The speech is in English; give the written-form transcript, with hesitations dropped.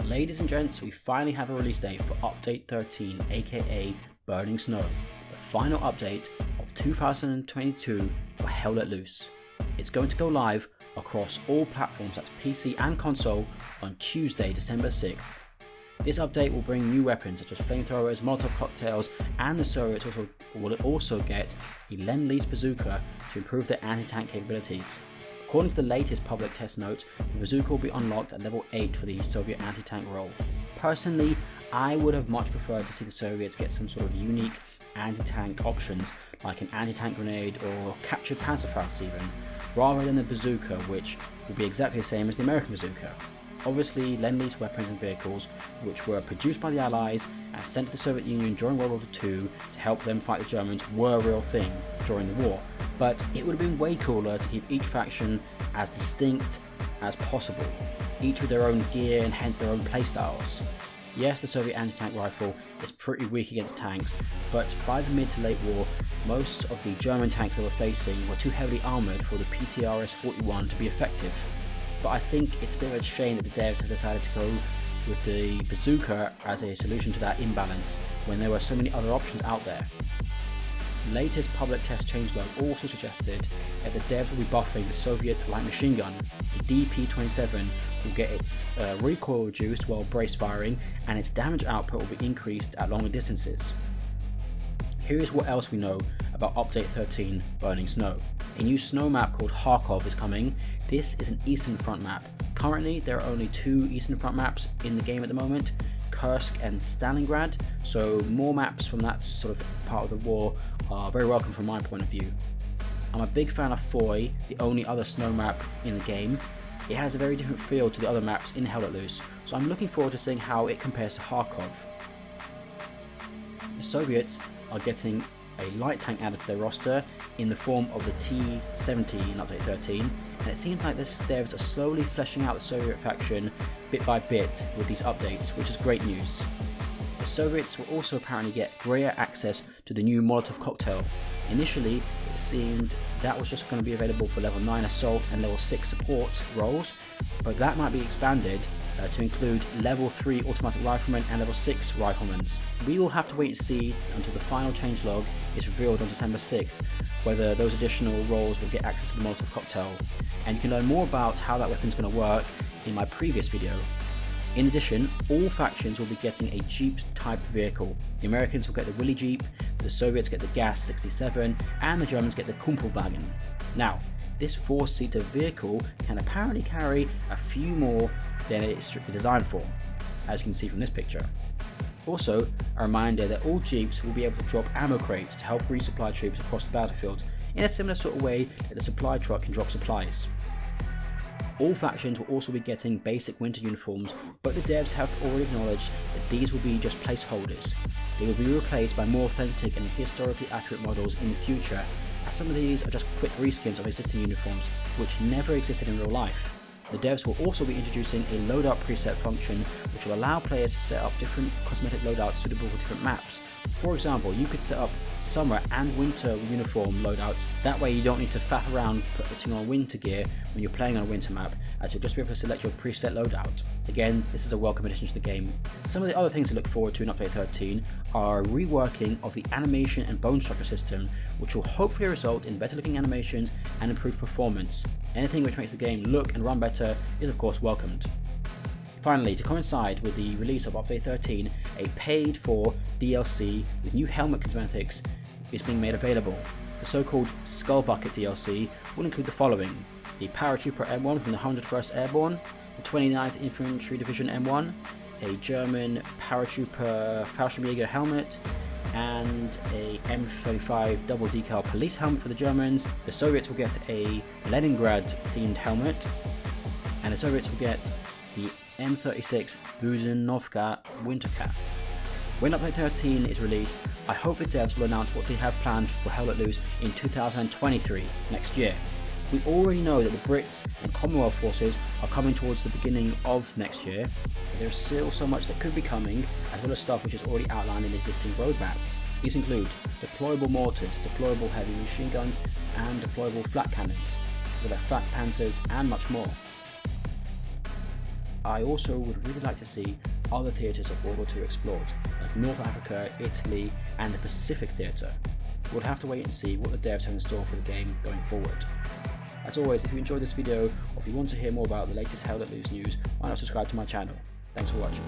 Ladies and gents, we finally have a release date for Update 13, aka Burning Snow, the final update of 2022 for Hell Let Loose. It's going to go live across all platforms, that's PC and console, on Tuesday, December 6th. This update will bring new weapons such as flamethrowers, Molotov cocktails, and the Soviets will also get a Lend-Lease bazooka to improve their anti-tank capabilities. According to the latest public test notes, the bazooka will be unlocked at level 8 for the Soviet anti-tank role. Personally, I would have much preferred to see the Soviets get some sort of unique anti-tank options like an anti-tank grenade or captured Panzerfaust even, rather than the bazooka, which will be exactly the same as the American bazooka. Obviously, Lend-Lease weapons and vehicles, which were produced by the Allies and sent to the Soviet Union during World War II to help them fight the Germans, were a real thing during the war. But it would have been way cooler to keep each faction as distinct as possible, each with their own gear and hence their own playstyles. Yes, the Soviet anti-tank rifle is pretty weak against tanks, but by the mid to late war, most of the German tanks they were facing were too heavily armoured for the PTRS-41 to be effective. But I think it's a bit of a shame that the devs have decided to go with the bazooka as a solution to that imbalance when there were so many other options out there. The latest public test changelog also suggested that the devs will be buffing the Soviet light machine gun. The DP-27 will get its recoil reduced while brace firing, and its damage output will be increased at longer distances. Here is what else we know about Update 13 Burning Snow. A new snow map called Kharkov is coming. This is an Eastern Front map. Currently, there are only 2 Eastern Front maps in the game at the moment, Kursk and Stalingrad, so more maps from that sort of part of the war are very welcome from my point of view. I'm a big fan of Foy, the only other snow map in the game. It has a very different feel to the other maps in Hell Let Loose, so I'm looking forward to seeing how it compares to Kharkov. The Soviets are getting a light tank added to their roster in the form of the T-70 in Update 13, and it seems like the devs are slowly fleshing out the Soviet faction bit by bit with these updates, which is great news. The Soviets will also apparently get greater access to the new Molotov cocktail. Initially, it seemed that was just going to be available for level 9 assault and level 6 support roles, but that might be expanded to include level 3 automatic riflemen and level 6 riflemen. We will have to wait and see until the final changelog is revealed on December 6th whether those additional roles will get access to the Molotov cocktail, and you can learn more about how that weapon is going to work in my previous video. In addition, all factions will be getting a Jeep type vehicle. The Americans will get the Willy Jeep, the Soviets get the Gas 67, and the Germans get the Kumpelwagen. Now, this 4-seater vehicle can apparently carry a few more than it's strictly designed for, as you can see from this picture. Also, a reminder that all Jeeps will be able to drop ammo crates to help resupply troops across the battlefield, in a similar sort of way that the supply truck can drop supplies. All factions will also be getting basic winter uniforms, but the devs have already acknowledged that these will be just placeholders. They will be replaced by more authentic and historically accurate models in the future, as some of these are just quick reskins of existing uniforms, which never existed in real life. The devs will also be introducing a loadout preset function, which will allow players to set up different cosmetic loadouts suitable for different maps. For example, you could set up summer and winter uniform loadouts. That way you don't need to faff around putting on winter gear when you're playing on a winter map, as you'll just be able to select your preset loadout. Again, this is a welcome addition to the game. Some of the other things to look forward to in Update 13 are a reworking of the animation and bone structure system, which will hopefully result in better looking animations and improved performance. Anything which makes the game look and run better is of course welcomed. Finally, to coincide with the release of Update 13, a paid-for DLC with new helmet cosmetics is being made available. The so-called Skull Bucket DLC will include the following: the Paratrooper M1 from the 101st Airborne, the 29th Infantry Division M1, a German Paratrooper Fallschirmjäger helmet, and a M35 double decal police helmet for the Germans. The Soviets will get a Leningrad themed helmet, and the Soviets will get the M36 Buzenovka winter cap. When Update 13 is released, I hope the devs will announce what they have planned for Hell Let Loose in 2023, next year. We already know that the Brits and Commonwealth forces are coming towards the beginning of next year, but there's still so much that could be coming, as well as stuff which is already outlined in the existing roadmap. These include deployable mortars, deployable heavy machine guns, and deployable flat cannons, as well as flak panzers and much more. I also would really like to see other theatres of World War II explored, like North Africa, Italy, and the Pacific Theatre. We'll have to wait and see what the devs have in store for the game going forward. As always, if you enjoyed this video, or if you want to hear more about the latest Hell Let Loose news, why not subscribe to my channel. Thanks for watching.